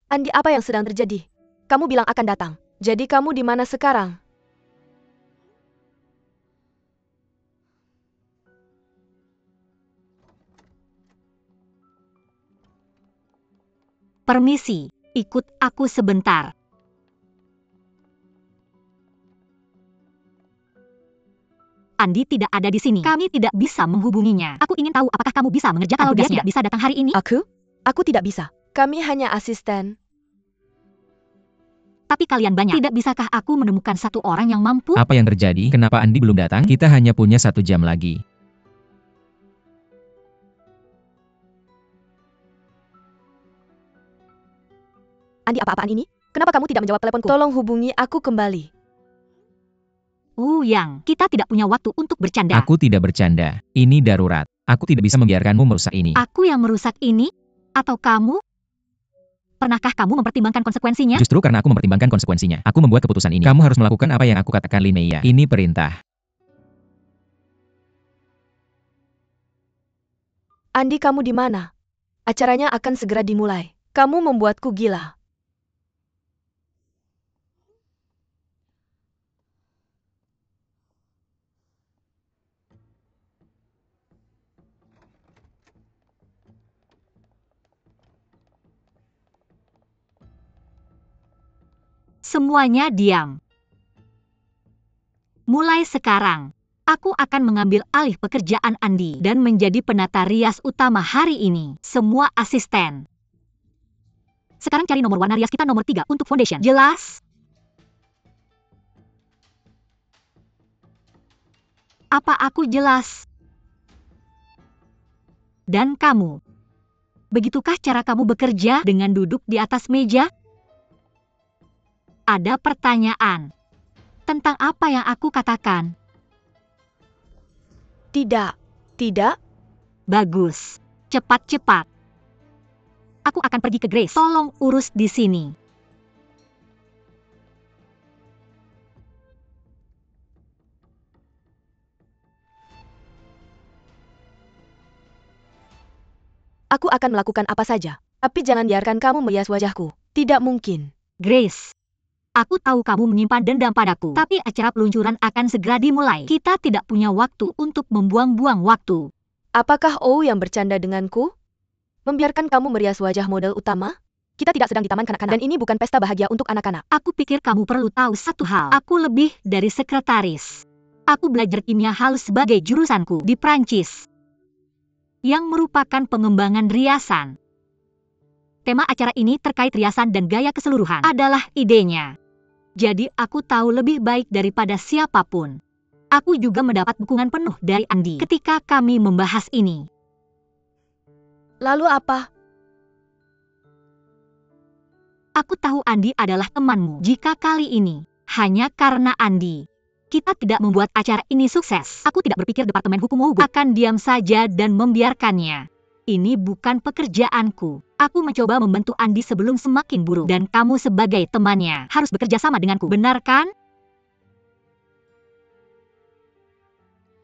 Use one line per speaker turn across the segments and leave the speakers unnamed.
Andi, apa yang sedang terjadi? Kamu bilang akan datang. Jadi kamu di mana sekarang?
Permisi, ikut aku sebentar. Andi tidak ada di sini. Kami tidak bisa menghubunginya. Aku ingin tahu apakah kamu bisa mengerjakan tugasnya. Kalau dia tidak bisa datang hari ini?
Aku tidak bisa. Kami hanya asisten.
Tapi kalian banyak. Tidak bisakah aku menemukan satu orang yang mampu?
Apa yang terjadi? Kenapa Andi belum datang? Kita hanya punya 1 jam lagi.
Andi, apa-apaan ini? Kenapa kamu tidak menjawab teleponku? Tolong hubungi aku kembali.
Wu Yang, kita tidak punya waktu untuk bercanda.
Aku tidak bercanda. Ini darurat. Aku tidak bisa membiarkanmu merusak ini.
Aku yang merusak ini? Atau kamu? Pernahkah kamu mempertimbangkan konsekuensinya?
Justru karena aku mempertimbangkan konsekuensinya, aku membuat keputusan ini. Kamu harus melakukan apa yang aku katakan, Linnea. Ini perintah.
Andi, kamu di mana? Acaranya akan segera dimulai. Kamu membuatku gila.
Semuanya diam. Mulai sekarang, aku akan mengambil alih pekerjaan Andi dan menjadi penata rias utama hari ini. Semua asisten. Sekarang cari nomor warna rias kita nomor 3 untuk foundation. Jelas? Apa aku jelas? Dan kamu? Begitukah cara kamu bekerja dengan duduk di atas meja? Ada pertanyaan tentang apa yang aku katakan.
Tidak. Tidak?
Bagus. Cepat-cepat. Aku akan pergi ke Grace. Tolong urus di sini.
Aku akan melakukan apa saja. Tapi jangan biarkan kamu merias wajahku. Tidak mungkin.
Grace, aku tahu kamu menyimpan dendam padaku. Tapi acara peluncuran akan segera dimulai. Kita tidak punya waktu untuk membuang-buang waktu.
Apakah Oh yang bercanda denganku? Membiarkan kamu merias wajah model utama? Kita tidak sedang di taman kanak-kanak. Dan ini bukan pesta bahagia untuk anak-anak.
Aku pikir kamu perlu tahu satu hal. Aku lebih dari sekretaris. Aku belajar kimia halus sebagai jurusanku di Prancis, yang merupakan pengembangan riasan. Tema acara ini terkait riasan dan gaya keseluruhan adalah idenya. Jadi aku tahu lebih baik daripada siapapun. Aku juga mendapat dukungan penuh dari Andi ketika kami membahas ini.
Lalu apa?
Aku tahu Andi adalah temanmu. Jika kali ini hanya karena Andi kita tidak membuat acara ini sukses, aku tidak berpikir Departemen Hukum akan diam saja dan membiarkannya. Ini bukan pekerjaanku. Aku mencoba membantu Andi sebelum semakin buruk. Dan kamu sebagai temannya harus bekerja sama denganku, benar kan?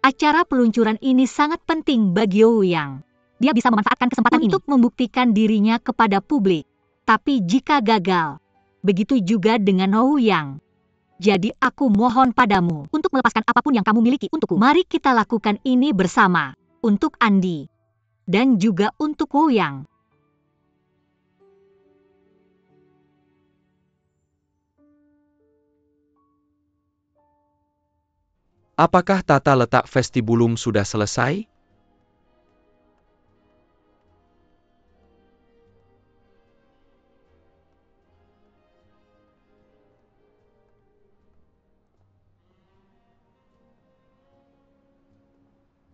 Acara peluncuran ini sangat penting bagi Ouyang. Dia bisa memanfaatkan kesempatan ini untuk membuktikan dirinya kepada publik. Tapi jika gagal, begitu juga dengan Ouyang. Jadi aku mohon padamu untuk melepaskan apapun yang kamu miliki untukku. Mari kita lakukan ini bersama. Untuk Andi. Dan juga untuk Ouyang.
Apakah tata letak vestibulum sudah selesai?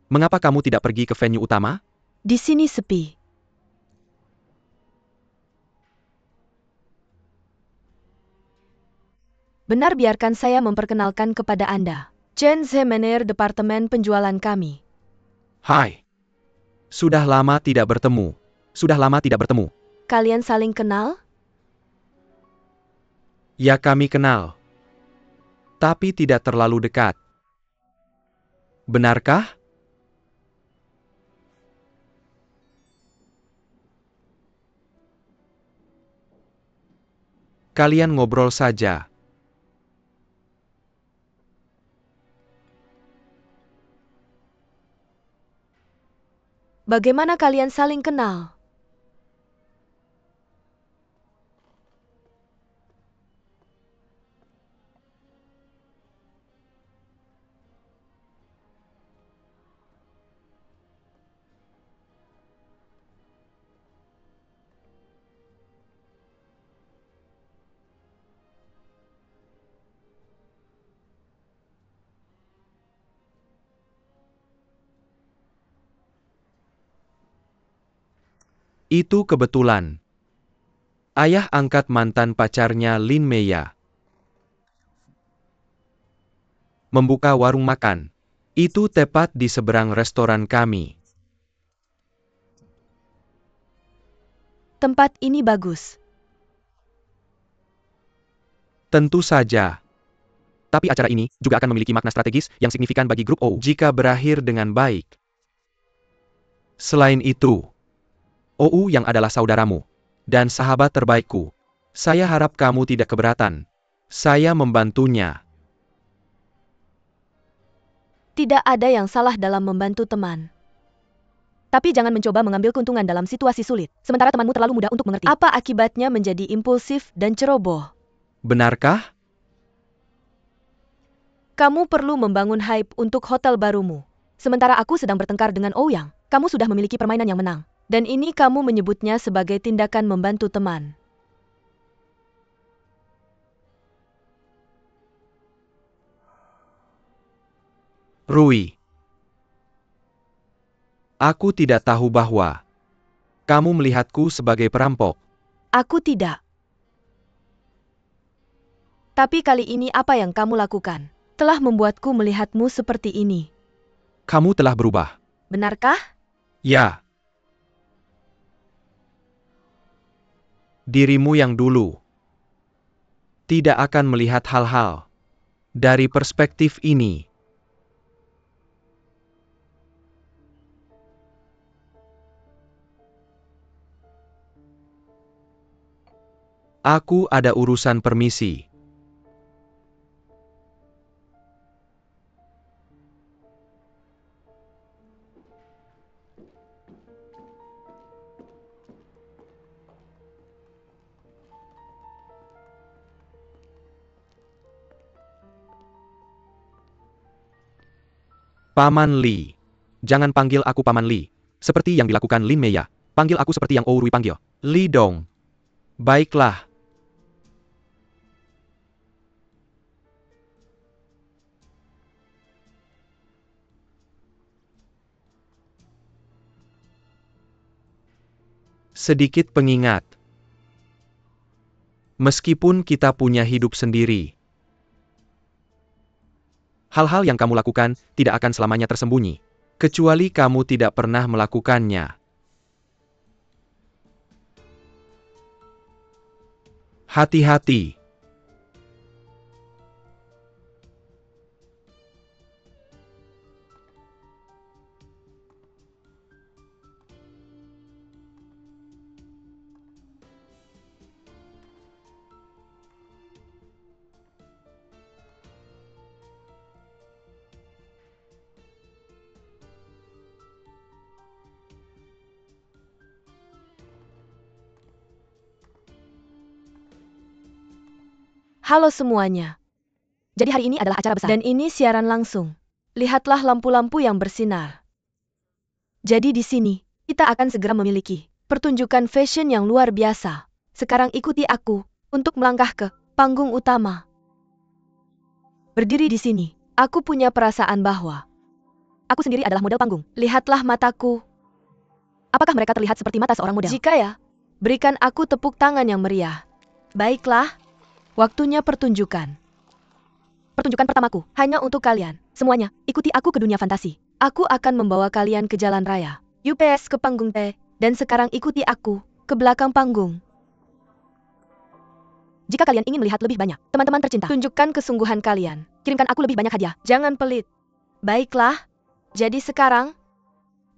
Mengapa kamu tidak pergi ke venue utama?
Di sini sepi. Benar, biarkan saya memperkenalkan kepada Anda. Chen Zemener, Departemen Penjualan kami.
Hai. Sudah lama tidak bertemu.
Kalian saling kenal?
Ya, kami kenal. Tapi tidak terlalu dekat. Benarkah? kalian ngobrol saja.
Bagaimana kalian saling kenal?
Itu kebetulan. Ayah angkat mantan pacarnya Lin Meya membuka warung makan. Itu tepat di seberang restoran kami.
Tempat ini bagus.
Tentu saja. Tapi acara ini juga akan memiliki makna strategis yang signifikan bagi grup OU jika berakhir dengan baik. Selain itu, OU yang adalah saudaramu dan sahabat terbaikku, saya harap kamu tidak keberatan. Saya membantunya.
Tidak ada yang salah dalam membantu teman. Tapi jangan mencoba mengambil keuntungan dalam situasi sulit, sementara temanmu terlalu mudah untuk mengerti. Apa akibatnya menjadi impulsif dan ceroboh?
Benarkah?
Kamu perlu membangun hype untuk hotel barumu. Sementara aku sedang bertengkar dengan Ouyang, kamu sudah memiliki permainan yang menang. Dan ini kamu menyebutnya sebagai tindakan membantu teman.
Rui. Aku tidak tahu bahwa kamu melihatku sebagai perampok.
Aku tidak. Tapi kali ini apa yang kamu lakukan telah membuatku melihatmu seperti ini.
Kamu telah berubah.
Benarkah?
Ya. Dirimu yang dulu tidak akan melihat hal-hal dari perspektif ini. Aku ada urusan, permisi. Paman Li. Jangan panggil aku Paman Li. Seperti yang dilakukan Lin Meya. Panggil aku seperti yang Rui panggil. Li Dong. Baiklah. Sedikit pengingat. Meskipun kita punya hidup sendiri, hal-hal yang kamu lakukan tidak akan selamanya tersembunyi, kecuali kamu tidak pernah melakukannya. Hati-hati.
Halo semuanya. Jadi hari ini adalah acara besar. Dan ini siaran langsung. Lihatlah lampu-lampu yang bersinar. Jadi di sini, kita akan segera memiliki pertunjukan fashion yang luar biasa. Sekarang ikuti aku untuk melangkah ke panggung utama. Berdiri di sini, aku punya perasaan bahwa aku sendiri adalah model panggung. Lihatlah mataku. Apakah mereka terlihat seperti mata seorang model? Jika ya, berikan aku tepuk tangan yang meriah. Baiklah. Waktunya pertunjukan. Pertunjukan pertamaku, hanya untuk kalian. Semuanya, ikuti aku ke dunia fantasi. Aku akan membawa kalian ke jalan raya. UPS ke panggung T, dan sekarang ikuti aku ke belakang panggung. Jika kalian ingin melihat lebih banyak, teman-teman tercinta, tunjukkan kesungguhan kalian. Kirimkan aku lebih banyak hadiah. Jangan pelit. Baiklah. Jadi sekarang,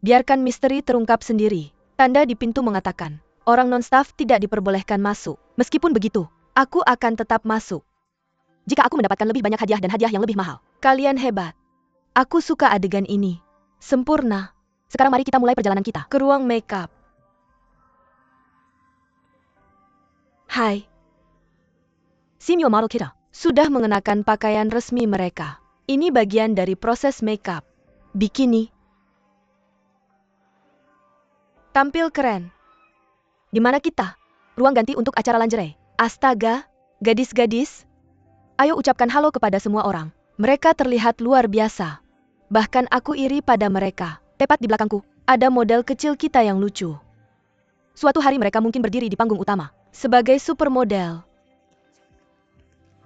biarkan misteri terungkap sendiri. Tanda di pintu mengatakan, orang non-staff tidak diperbolehkan masuk. Meskipun begitu, Aku akan tetap masuk. Jika aku mendapatkan lebih banyak hadiah dan hadiah yang lebih mahal. Kalian hebat. Aku suka adegan ini. Sempurna. Sekarang mari kita mulai perjalanan kita ke ruang makeup. Hai. Simyo Model kita sudah mengenakan pakaian resmi mereka. Ini bagian dari proses makeup. Bikini. Tampil keren. Di mana kita? Ruang ganti untuk acara lingerie. Astaga, gadis-gadis. Ayo ucapkan halo kepada semua orang. Mereka terlihat luar biasa. Bahkan aku iri pada mereka. Tepat di belakangku, ada model kecil kita yang lucu. Suatu hari mereka mungkin berdiri di panggung utama sebagai supermodel.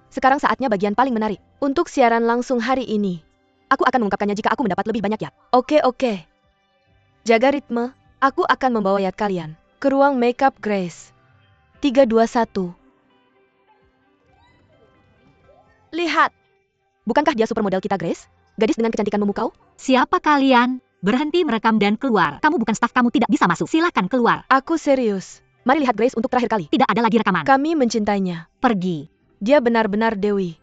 Sekarang saatnya bagian paling menarik. Untuk siaran langsung hari ini. Aku akan mengungkapkannya jika aku mendapat lebih banyak yat. Oke. Jaga ritme. Aku akan membawa yat kalian ke ruang makeup Grace. 3, 2, 1. Lihat. Bukankah dia supermodel kita, Grace? Gadis dengan kecantikan memukau?
Siapa kalian? Berhenti merekam dan keluar. Kamu bukan staf, kamu tidak bisa masuk. Silakan keluar.
Aku serius. Mari lihat Grace untuk terakhir kali.
Tidak ada lagi rekaman.
Kami mencintainya.
Pergi.
Dia benar-benar Dewi.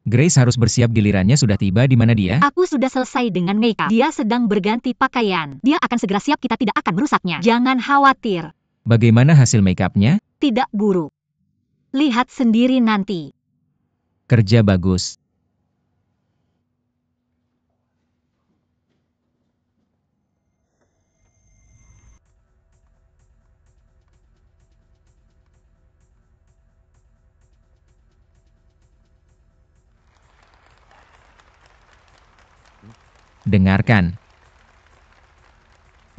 Grace harus bersiap, gilirannya sudah tiba. Di mana dia?
Aku sudah selesai dengan makeup. Dia sedang berganti pakaian. Dia akan segera siap, kita tidak akan merusaknya. Jangan khawatir.
Bagaimana hasil makeupnya?
Tidak buruk. Lihat sendiri nanti.
Kerja bagus. Dengarkan.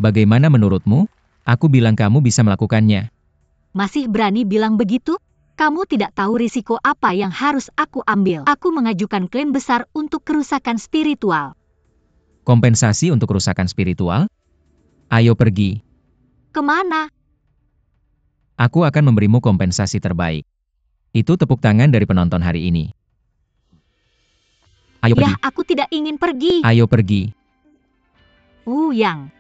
Bagaimana menurutmu? Aku bilang kamu bisa melakukannya.
Masih berani bilang begitu? Kamu tidak tahu risiko apa yang harus aku ambil. Aku mengajukan klaim besar untuk kerusakan spiritual.
Kompensasi untuk kerusakan spiritual? Ayo pergi.
Kemana?
Aku akan memberimu kompensasi terbaik. Itu tepuk tangan dari penonton hari ini. Ayo pergi.
Ya, aku tidak ingin pergi.
Ayo pergi.
Wu Yang.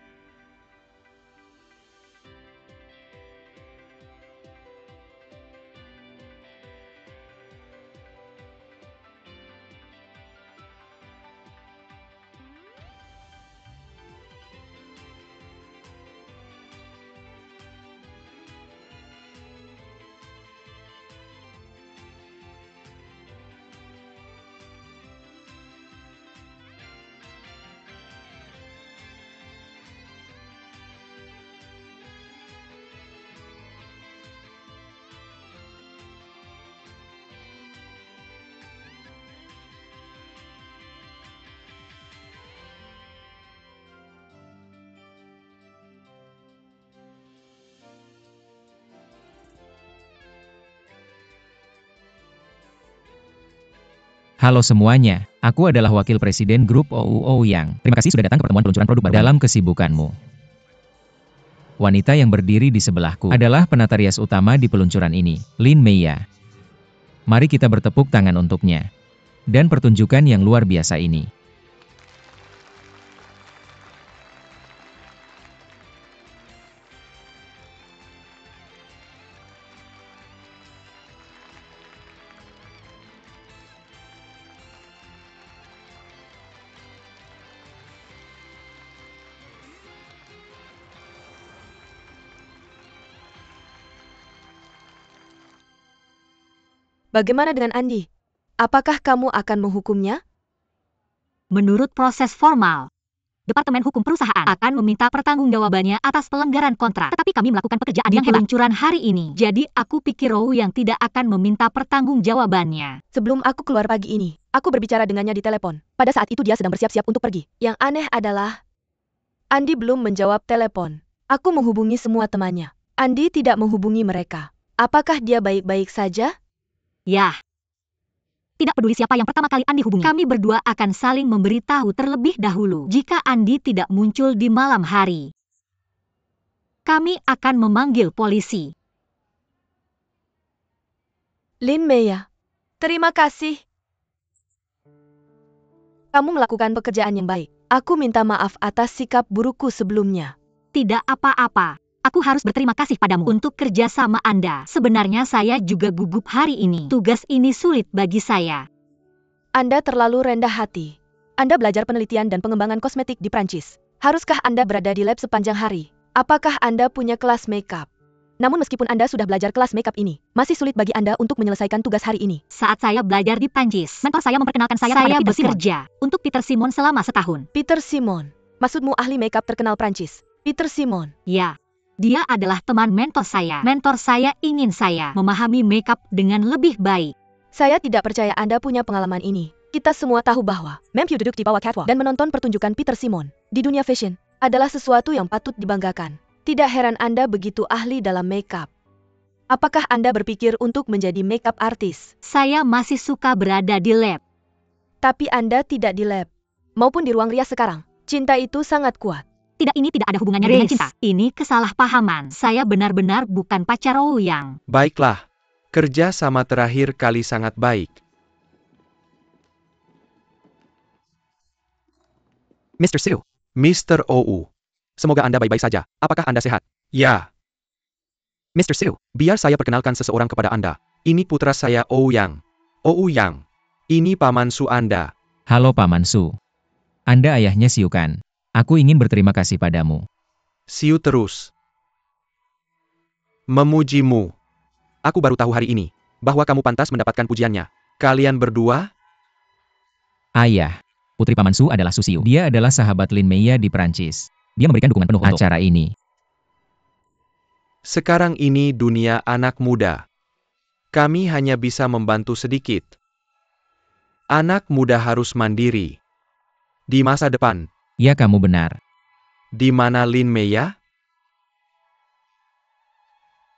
Halo semuanya, aku adalah Wakil Presiden Grup OUO Yang. Terima kasih sudah datang ke pertemuan peluncuran produk baru dalam kesibukanmu. Wanita yang berdiri di sebelahku adalah penata rias utama di peluncuran ini, Lin Meia. Mari kita bertepuk tangan untuknya. Dan pertunjukan yang luar biasa ini.
Bagaimana dengan Andi? Apakah kamu akan menghukumnya?
Menurut proses formal, Departemen Hukum Perusahaan akan meminta pertanggungjawabannya atas pelanggaran kontrak. Tetapi kami melakukan pekerjaan yang hebat peluncuran hari ini. Jadi aku pikir Row yang tidak akan meminta pertanggungjawabannya.
Sebelum aku keluar pagi ini, aku berbicara dengannya di telepon. Pada saat itu dia sedang bersiap-siap untuk pergi. Yang aneh adalah, Andi belum menjawab telepon. Aku menghubungi semua temannya. Andi tidak menghubungi mereka. Apakah dia baik-baik saja?
Yah. Tidak peduli siapa yang pertama kali Andi hubungi. Kami berdua akan saling memberitahu terlebih dahulu jika Andi tidak muncul di malam hari. Kami akan memanggil polisi.
Lin Meia, terima kasih. Kamu melakukan pekerjaan yang baik. Aku minta maaf atas sikap burukku sebelumnya.
Tidak apa-apa. Aku harus berterima kasih padamu untuk kerja sama Anda. Sebenarnya saya juga gugup hari ini. Tugas ini sulit bagi saya.
Anda terlalu rendah hati. Anda belajar penelitian dan pengembangan kosmetik di Prancis. Haruskah Anda berada di lab sepanjang hari? Apakah Anda punya kelas makeup? Namun meskipun Anda sudah belajar kelas makeup ini, masih sulit bagi Anda untuk menyelesaikan tugas hari ini.
Saat saya belajar di Prancis, mentor saya memperkenalkan saya kepada Peter bekerja untuk Peter Simon selama setahun.
Peter Simon. Maksudmu ahli makeup terkenal Prancis? Peter Simon.
Ya. Dia adalah teman mentor saya. Mentor saya ingin saya memahami makeup dengan lebih baik.
Saya tidak percaya Anda punya pengalaman ini. Kita semua tahu bahwa Mempyu duduk di bawah catwalk dan menonton pertunjukan Peter Simon di dunia fashion adalah sesuatu yang patut dibanggakan. Tidak heran Anda begitu ahli dalam makeup. Apakah Anda berpikir untuk menjadi makeup artis?
Saya masih suka berada di lab.
Tapi Anda tidak di lab, maupun di ruang rias sekarang. Cinta itu sangat kuat.
Tidak, ini tidak ada hubungannya dengan cinta. Ini kesalahpahaman. Saya benar-benar bukan pacar Row Yang.
Baiklah, kerja sama terakhir kali sangat baik.
Mr. Siu.
Mr. OU. Semoga Anda baik-baik saja. Apakah Anda sehat? Ya.
Mr. Siu.
Biar saya perkenalkan seseorang kepada Anda. Ini putra saya OU Yang. OU Yang. Ini Paman Su Anda.
Halo Paman Su. Anda ayahnya Siu kan? Aku ingin berterima kasih padamu.
Siu terus memujimu. Aku baru tahu hari ini. bahwa kamu pantas mendapatkan pujiannya. Kalian berdua?
Ayah, putri Paman Su adalah Susiu. Dia adalah sahabat Lin Meia di Perancis. Dia memberikan dukungan penuh untuk acara ini.
Sekarang ini dunia anak muda. Kami hanya bisa membantu sedikit. Anak muda harus mandiri. Di masa depan.
Ya, kamu benar.
Di mana Lin Meia?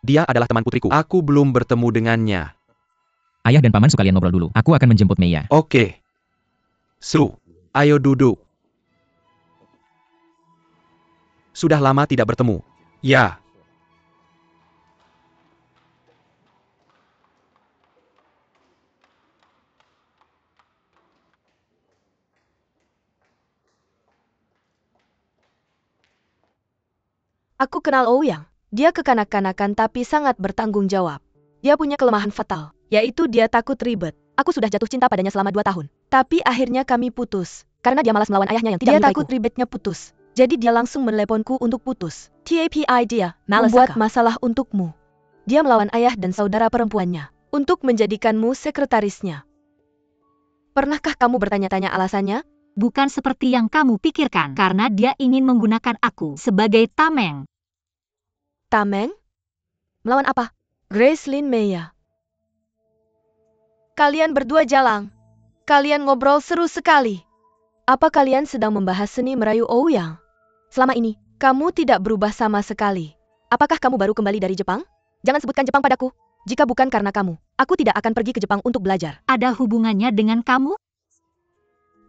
Dia adalah teman putriku. Aku belum bertemu dengannya.
Ayah dan Paman Su, kalian ngobrol dulu. Aku akan menjemput Meia.
Oke. Su, ayo duduk. Sudah lama tidak bertemu. Ya.
Aku kenal Ouyang. Dia kekanak-kanakan tapi sangat bertanggung jawab. Dia punya kelemahan fatal, yaitu dia takut ribet. Aku sudah jatuh cinta padanya selama 2 tahun. Tapi akhirnya kami putus. Karena dia malas melawan ayahnya yang tidak menyukaiku. Dia takut ribetnya putus. Jadi dia langsung meneleponku untuk putus. TAPI dia membuat masalah untukmu. Dia melawan ayah dan saudara perempuannya. Untuk menjadikanmu sekretarisnya. Pernahkah kamu bertanya-tanya alasannya?
Bukan seperti yang kamu pikirkan, karena dia ingin menggunakan aku sebagai tameng.
Tameng? Melawan apa? Grace Lin Meia. Kalian berdua jalang. Kalian ngobrol seru sekali. Apa kalian sedang membahas seni merayu Ouyang? Selama ini, kamu tidak berubah sama sekali. Apakah kamu baru kembali dari Jepang? Jangan sebutkan Jepang padaku. Jika bukan karena kamu, aku tidak akan pergi ke Jepang untuk belajar.
Ada hubungannya dengan kamu?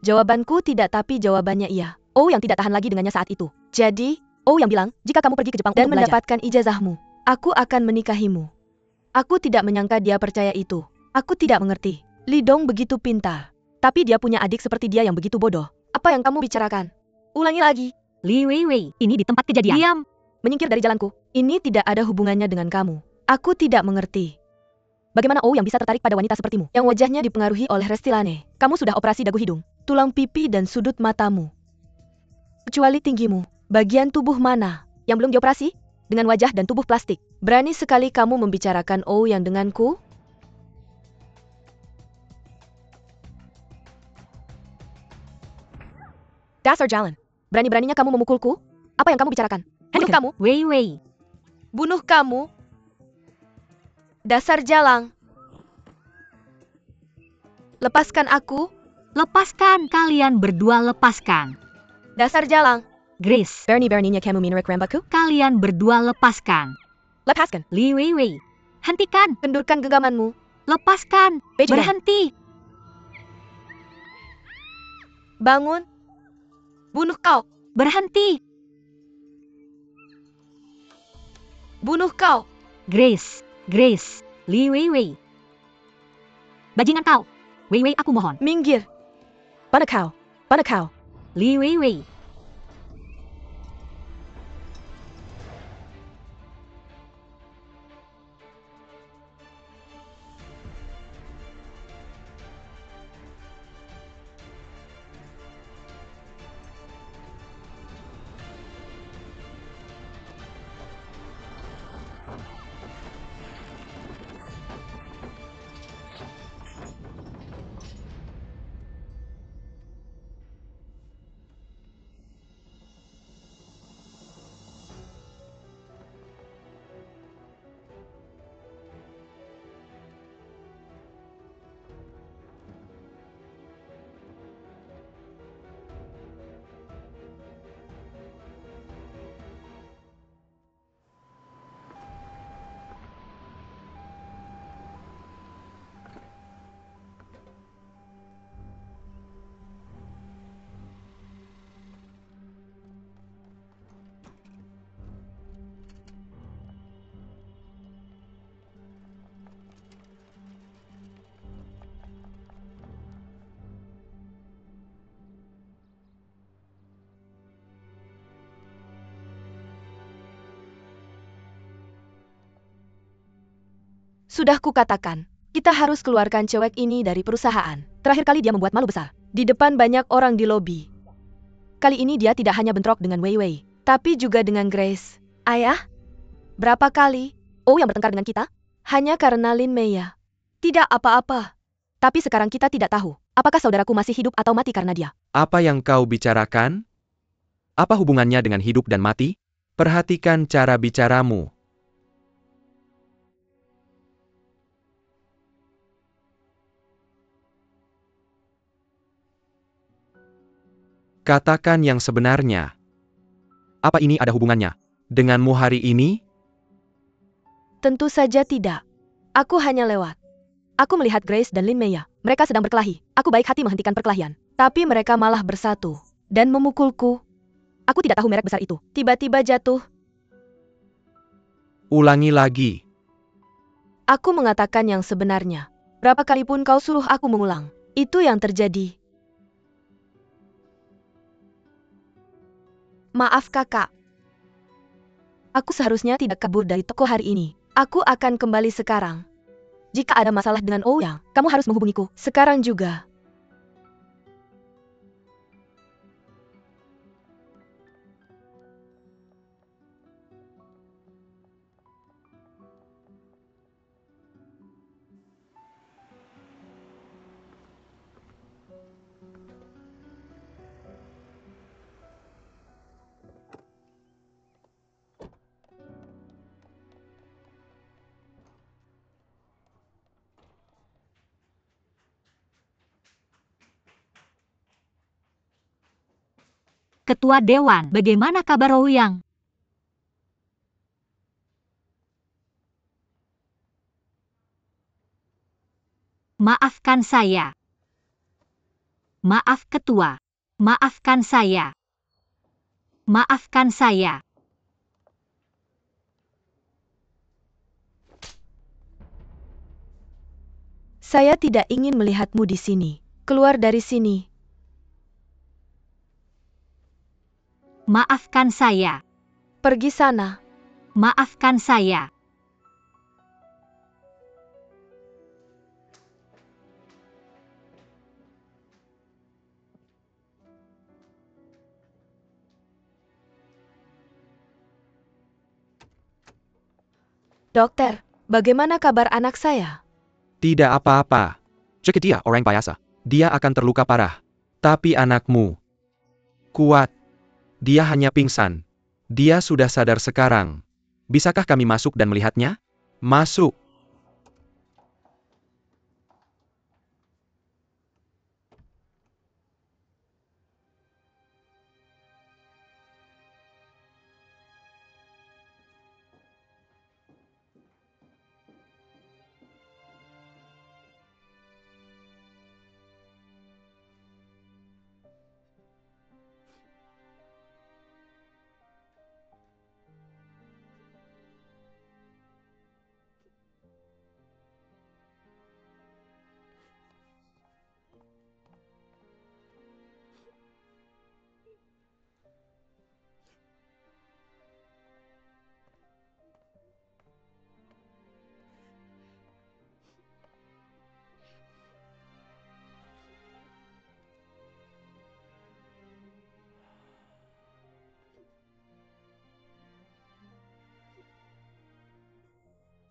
Jawabanku tidak, tapi jawabannya iya. Ouyang tidak tahan lagi dengannya saat itu. Jadi, Ouyang bilang, jika kamu pergi ke Jepang dan mendapatkan ijazahmu, aku akan menikahimu. Aku tidak menyangka dia percaya itu. Aku tidak mengerti. Li Dong begitu pintar. Tapi dia punya adik seperti dia yang begitu bodoh. Apa yang kamu bicarakan? Ulangi lagi.
Li Weiwei, ini di tempat kejadian.
Diam. Menyingkir dari jalanku. Ini tidak ada hubungannya dengan kamu. Aku tidak mengerti. Bagaimana Ouyang bisa tertarik pada wanita sepertimu, yang wajahnya dipengaruhi oleh Restylane? Kamu sudah operasi dagu hidung, tulang pipi dan sudut matamu. Kecuali tinggimu, bagian tubuh mana yang belum dioperasi? Dengan wajah dan tubuh plastik. Berani sekali kamu membicarakan Ouyang denganku? Dasar jalan. Berani-beraninya kamu memukulku? Apa yang kamu bicarakan? Bunuh kamu?
Weiwei.
Bunuh kamu? Dasar jalang. Lepaskan aku.
Lepaskan, kalian berdua lepaskan.
Dasar jalang.
Grace,
Berani-beraninya kamu minrek rembaku?
kalian berdua lepaskan.
Lepaskan.
Li Weiwei. Hentikan.
Kendurkan genggamanmu.
Lepaskan.
Beijing.
Berhenti.
Bangun. Bunuh kau.
Berhenti.
Bunuh kau.
Grace. Grace. Li Weiwei. Bajingan kau. Weiwei, aku mohon.
Minggir. Mana kau? Mana kau?
Li Weiwei.
Sudah kukatakan, kita harus keluarkan cewek ini dari perusahaan. Terakhir kali dia membuat malu besar. Di depan banyak orang di lobi. Kali ini dia tidak hanya bentrok dengan Weiwei, tapi juga dengan Grace. Ayah? Berapa kali Ouyang bertengkar dengan kita? Hanya karena Lin Meia. Tidak apa-apa. Tapi sekarang kita tidak tahu, apakah saudaraku masih hidup atau mati karena dia.
Apa yang kau bicarakan? Apa hubungannya dengan hidup dan mati? Perhatikan cara bicaramu. Katakan yang sebenarnya. Apa ini ada hubungannya denganmu hari ini?
Tentu saja tidak. Aku hanya lewat. Aku melihat Grace dan Lin Meya. Mereka sedang berkelahi. Aku baik hati menghentikan perkelahian. Tapi mereka malah bersatu. Dan memukulku. Aku tidak tahu merek besar itu. Tiba-tiba jatuh.
Ulangi lagi.
Aku mengatakan yang sebenarnya. Berapa kali pun kau suruh aku mengulang. Itu yang terjadi. Maaf kakak. Aku seharusnya tidak kabur dari toko hari ini. Aku akan kembali sekarang. Jika ada masalah dengan Ouyang, kamu harus menghubungiku. Sekarang juga.
Ketua Dewan, bagaimana kabar Ouyang? Maafkan saya. Maaf Ketua. Maafkan saya. Maafkan saya.
Saya tidak ingin melihatmu di sini. Keluar dari sini.
Maafkan saya.
Pergi sana.
Maafkan saya.
Dokter, bagaimana kabar anak saya?
Tidak apa-apa. Cek dia orang biasa. Dia akan terluka parah. Tapi anakmu kuat. Dia hanya pingsan. Dia sudah sadar sekarang. Bisakah kami masuk dan melihatnya? Masuk.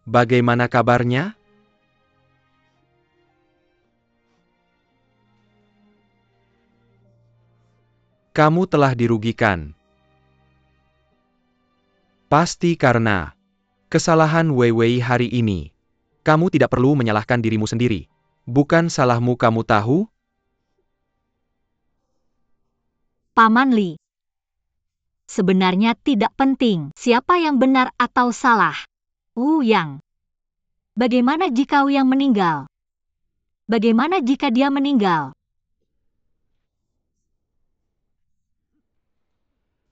Bagaimana kabarnya? Kamu telah dirugikan. Pasti karena kesalahan Weiwei hari ini. Kamu tidak perlu menyalahkan dirimu sendiri. Bukan salahmu, kamu tahu?
Paman Li. Sebenarnya tidak penting siapa yang benar atau salah. Ouyang. Bagaimana jika Ouyang meninggal? Bagaimana jika dia meninggal?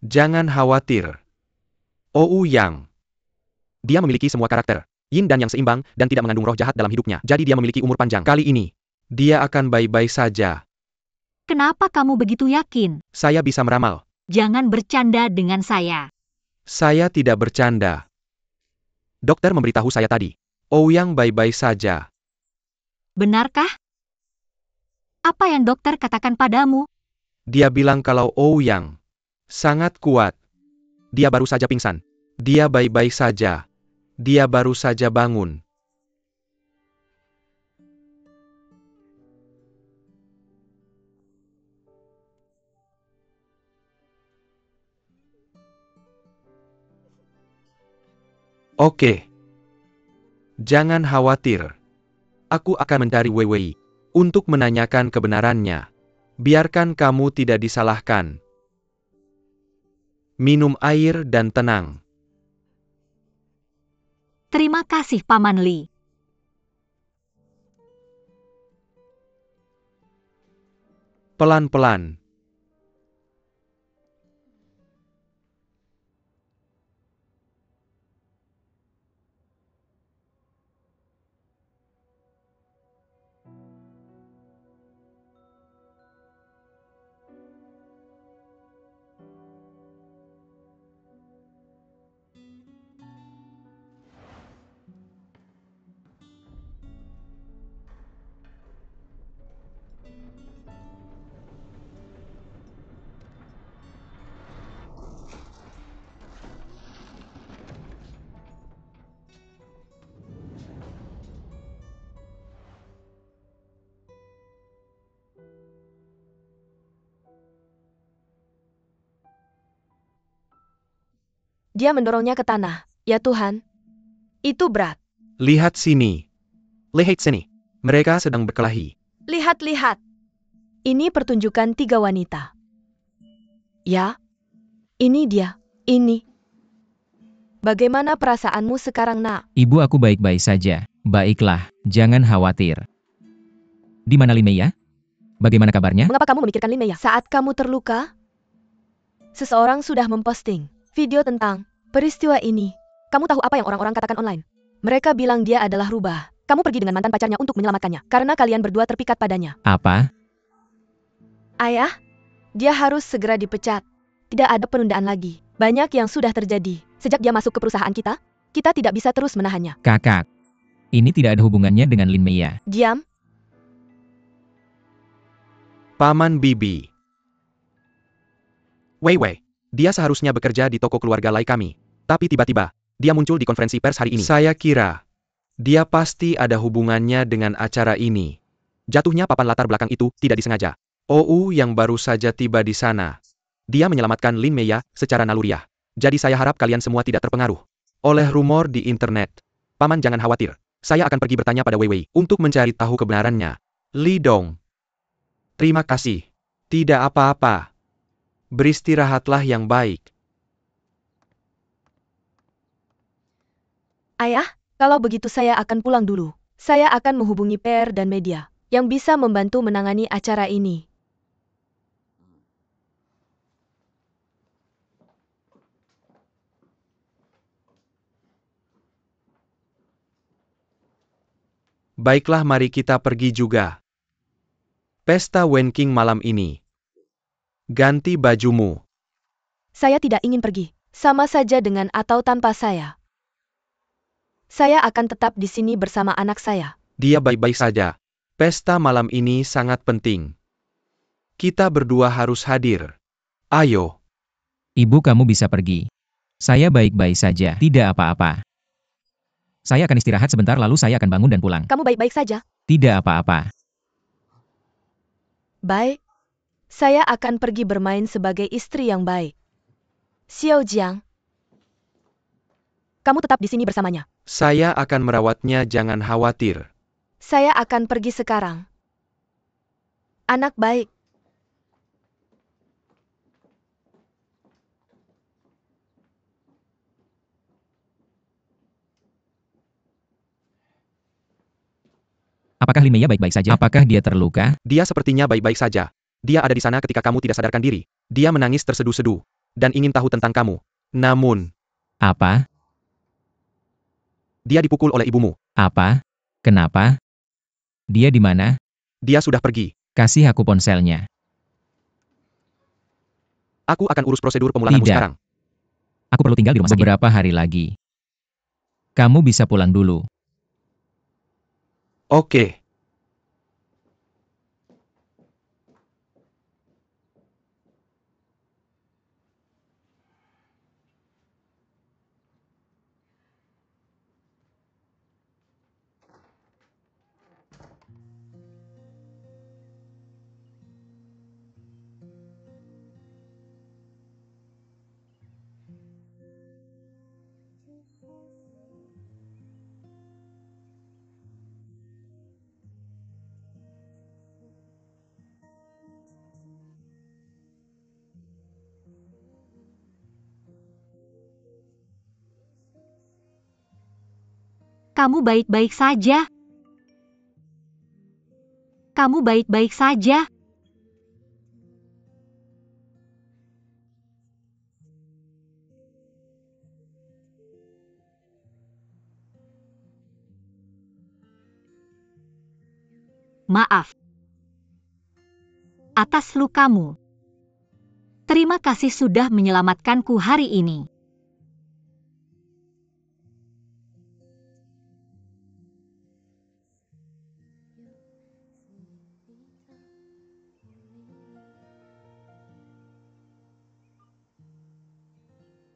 Jangan khawatir. Ouyang. Dia memiliki semua karakter yin dan yang seimbang, dan tidak mengandung roh jahat dalam hidupnya. Jadi dia memiliki umur panjang. Kali ini, dia akan baik-baik saja.
Kenapa kamu begitu yakin?
Saya bisa meramal.
Jangan bercanda dengan saya.
Saya tidak bercanda. Dokter memberitahu saya tadi. Ouyang baik-baik saja.
Benarkah? Apa yang dokter katakan padamu?
Dia bilang kalau Ouyang sangat kuat. Dia baru saja pingsan. Dia baik-baik saja. Dia baru saja bangun. Oke. Jangan khawatir. Aku akan mencari Wei untuk menanyakan kebenarannya. Biarkan kamu tidak disalahkan. Minum air dan tenang.
Terima kasih, Paman Li.
Pelan-pelan.
Dia mendorongnya ke tanah. Ya Tuhan. Itu berat.
Lihat sini. Lihat sini. Mereka sedang berkelahi.
Lihat-lihat. Ini pertunjukan 3 wanita. Ya. Ini dia. Ini. Bagaimana perasaanmu sekarang, nak?
Ibu, aku baik-baik saja. Baiklah, jangan khawatir. Di mana Lin Mei ya? Bagaimana kabarnya?
Mengapa kamu memikirkan Lin Mei ya? Saat kamu terluka, seseorang sudah memposting video tentang peristiwa ini. Kamu tahu apa yang orang-orang katakan online? Mereka bilang dia adalah rubah. Kamu pergi dengan mantan pacarnya untuk menyelamatkannya, karena kalian berdua terpikat padanya.
Apa?
Ayah, dia harus segera dipecat. Tidak ada penundaan lagi. Banyak yang sudah terjadi. Sejak dia masuk ke perusahaan kita tidak bisa terus menahannya.
Kakak. Ini tidak ada hubungannya dengan Lin Mei ya?
Diam.
Paman Bibi. Wei, dia seharusnya bekerja di toko keluarga Lai kami. Tapi tiba-tiba, dia muncul di konferensi pers hari ini. Saya kira, dia pasti ada hubungannya dengan acara ini. Jatuhnya papan latar belakang itu tidak disengaja. OU yang baru saja tiba di sana. Dia menyelamatkan Lin Mei ya secara naluriah. Jadi saya harap kalian semua tidak terpengaruh oleh rumor di internet. Paman jangan khawatir. Saya akan pergi bertanya pada Wei untuk mencari tahu kebenarannya. Li Dong. Terima kasih. Tidak apa-apa. Beristirahatlah yang baik.
Ayah, kalau begitu saya akan pulang dulu. Saya akan menghubungi PR dan media yang bisa membantu menangani acara ini.
Baiklah, mari kita pergi juga. Pesta Wenking malam ini. Ganti bajumu.
Saya tidak ingin pergi. Sama saja dengan atau tanpa saya. Saya akan tetap di sini bersama anak saya.
Dia baik-baik saja. Pesta malam ini sangat penting. Kita berdua harus hadir. Ayo.
Ibu, kamu bisa pergi. Saya baik-baik saja. Tidak apa-apa. Saya akan istirahat sebentar lalu saya akan bangun dan pulang.
Kamu baik-baik saja?
Tidak apa-apa.
Baik. Saya akan pergi bermain sebagai istri yang baik. Xiao Jiang. Kamu tetap di sini bersamanya.
Saya akan merawatnya, jangan khawatir.
Saya akan pergi sekarang. Anak baik.
Apakah Lin Mei ya baik-baik saja? Apakah dia terluka?
Dia sepertinya baik-baik saja. Dia ada di sana ketika kamu tidak sadarkan diri. Dia menangis terseduh-seduh. Dan ingin tahu tentang kamu. Namun,
Apa?
dia dipukul oleh ibumu.
Apa? Kenapa? Dia di mana?
Dia sudah pergi.
Kasih aku ponselnya.
Aku akan urus prosedur pemulanganmu
Tidak.
sekarang.
Aku perlu tinggal di rumah sakit. Beberapa hari lagi. Kamu bisa pulang dulu.
Oke.
Kamu baik-baik saja? Kamu baik-baik saja? Maaf atas lukamu. Terima kasih sudah menyelamatkanku hari ini.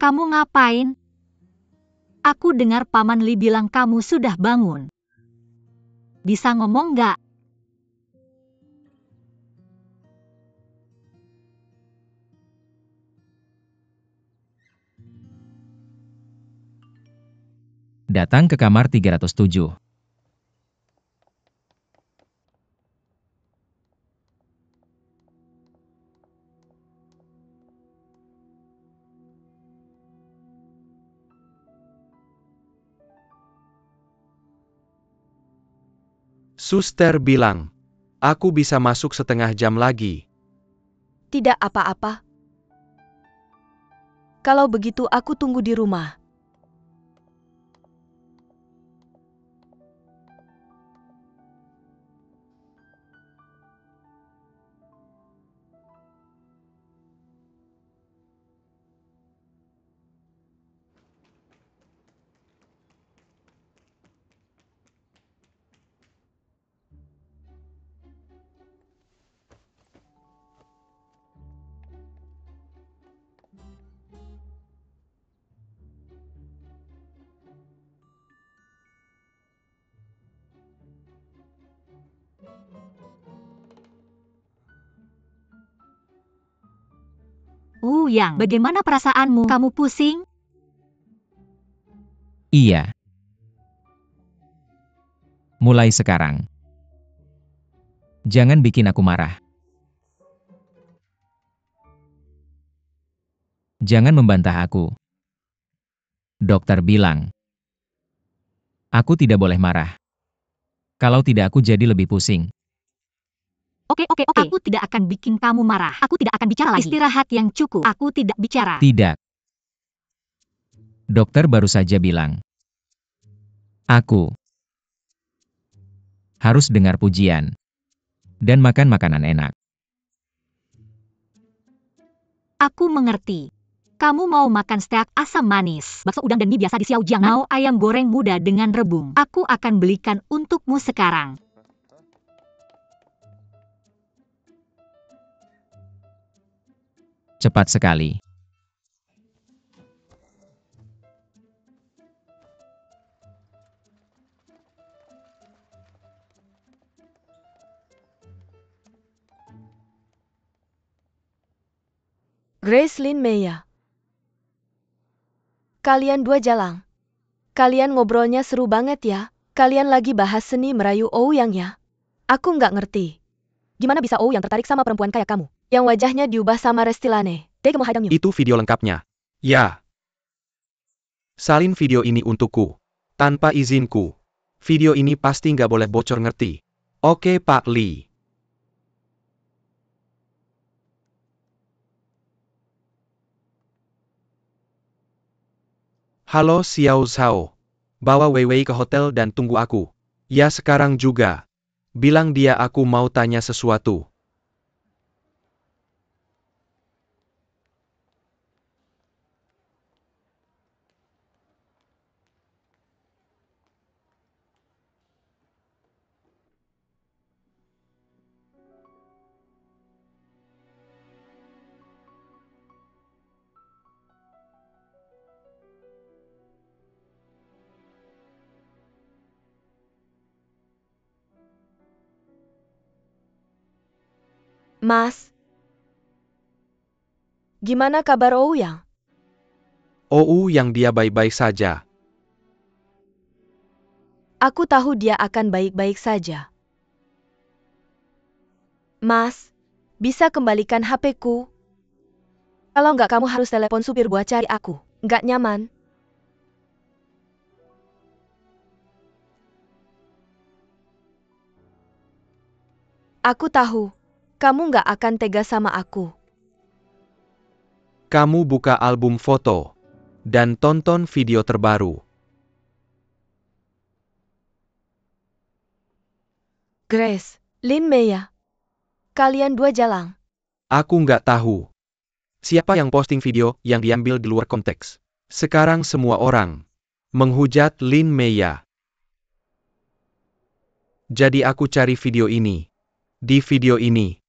Kamu ngapain? Aku dengar Paman Li bilang kamu sudah bangun. Bisa ngomong nggak?
Datang ke kamar 307.
Suster bilang, aku bisa masuk setengah jam lagi.
Tidak apa-apa. Kalau begitu aku tunggu di rumah.
Yang, bagaimana perasaanmu? Kamu pusing?
Iya. Mulai sekarang. Jangan bikin aku marah. Jangan membantah aku. Dokter bilang, aku tidak boleh marah. Kalau tidak aku jadi lebih pusing.
Oke. Aku tidak akan bikin kamu marah. Aku tidak akan bicara lagi. Istirahat yang cukup. Aku tidak bicara.
Tidak. Dokter baru saja bilang, aku harus dengar pujian dan makan makanan enak.
Aku mengerti. Kamu mau makan steak asam manis, bakso udang dan mie biasa di Xiaojiang, mau ayam goreng muda dengan rebung. Aku akan belikan untukmu sekarang.
Cepat sekali.
Grace Lin Meya. Kalian dua jalang. Kalian ngobrolnya seru banget ya. Kalian lagi bahas seni merayu Ouyang ya. Aku nggak ngerti. Gimana bisa Ouyang tertarik sama perempuan kayak kamu? Yang wajahnya diubah sama Restilane.
Itu video lengkapnya. Ya. Salin video ini untukku. Tanpa izinku. Video ini pasti nggak boleh bocor ngerti. Oke Pak Li. Halo Xiao Zhao. Bawa Weiwei ke hotel dan tunggu aku. Ya sekarang juga. Bilang dia aku mau tanya sesuatu.
Mas. Gimana kabar Ouyang?
Yang dia baik-baik saja.
Aku tahu dia akan baik-baik saja. Mas, bisa kembalikan HP-ku? Kalau nggak kamu harus telepon supir buat cari aku. Nggak nyaman. Aku tahu, kamu nggak akan tega sama aku.
Kamu buka album foto dan tonton video terbaru.
Grace, Lin Mei, kalian dua jalang.
Aku nggak tahu siapa yang posting video yang diambil di luar konteks. Sekarang semua orang menghujat Lin Mei. Jadi aku cari video ini. Di video ini,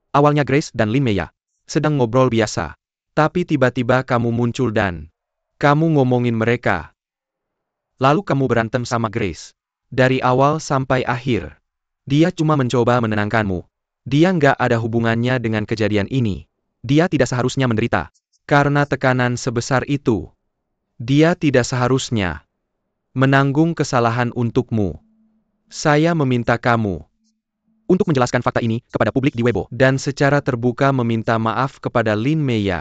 awalnya Grace dan Lin Mei sedang ngobrol biasa. Tapi tiba-tiba kamu muncul dan kamu ngomongin mereka. Lalu kamu berantem sama Grace. Dari awal sampai akhir. Dia cuma mencoba menenangkanmu. Dia nggak ada hubungannya dengan kejadian ini. Dia tidak seharusnya menderita. Karena tekanan sebesar itu. Dia tidak seharusnya menanggung kesalahan untukmu. Saya meminta kamu untuk menjelaskan fakta ini kepada publik di Weibo. Dan secara terbuka meminta maaf kepada Lin Mei.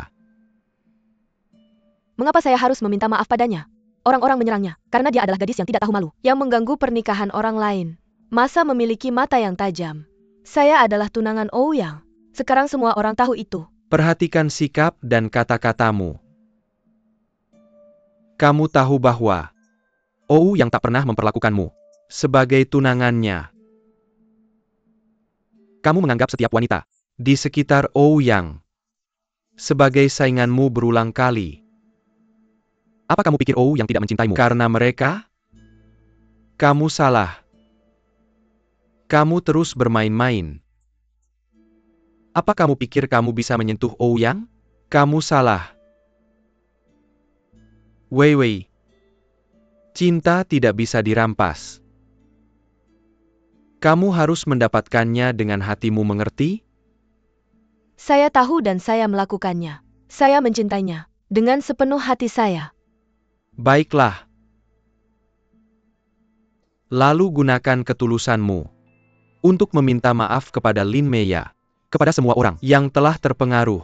Mengapa saya harus meminta maaf padanya? Orang-orang menyerangnya, karena dia adalah gadis yang tidak tahu malu, yang mengganggu pernikahan orang lain. Masa memiliki mata yang tajam. Saya adalah tunangan Ouyang. Sekarang semua orang tahu itu.
Perhatikan sikap dan kata-katamu. Kamu tahu bahwa Ouyang tak pernah memperlakukanmu sebagai tunangannya. Kamu menganggap setiap wanita di sekitar Ouyang sebagai sainganmu berulang kali. Apa kamu pikir Ouyang tidak mencintaimu karena mereka? Kamu salah. Kamu terus bermain-main. Apa kamu pikir kamu bisa menyentuh Ouyang? Kamu salah. Wei Wei. Cinta tidak bisa dirampas. Kamu harus mendapatkannya dengan hatimu, mengerti?
Saya tahu dan saya melakukannya. Saya mencintainya dengan sepenuh hati saya.
Baiklah. Lalu gunakan ketulusanmu untuk meminta maaf kepada Lin Mei, kepada semua orang yang telah terpengaruh.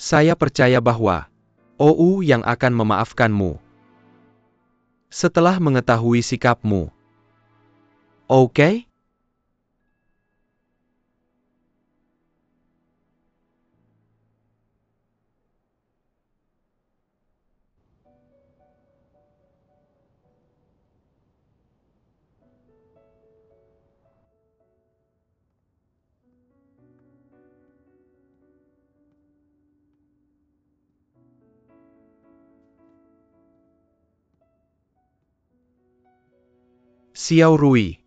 Saya percaya bahwa Ouyang akan memaafkanmu setelah mengetahui sikapmu. Oke? Xiao Rui.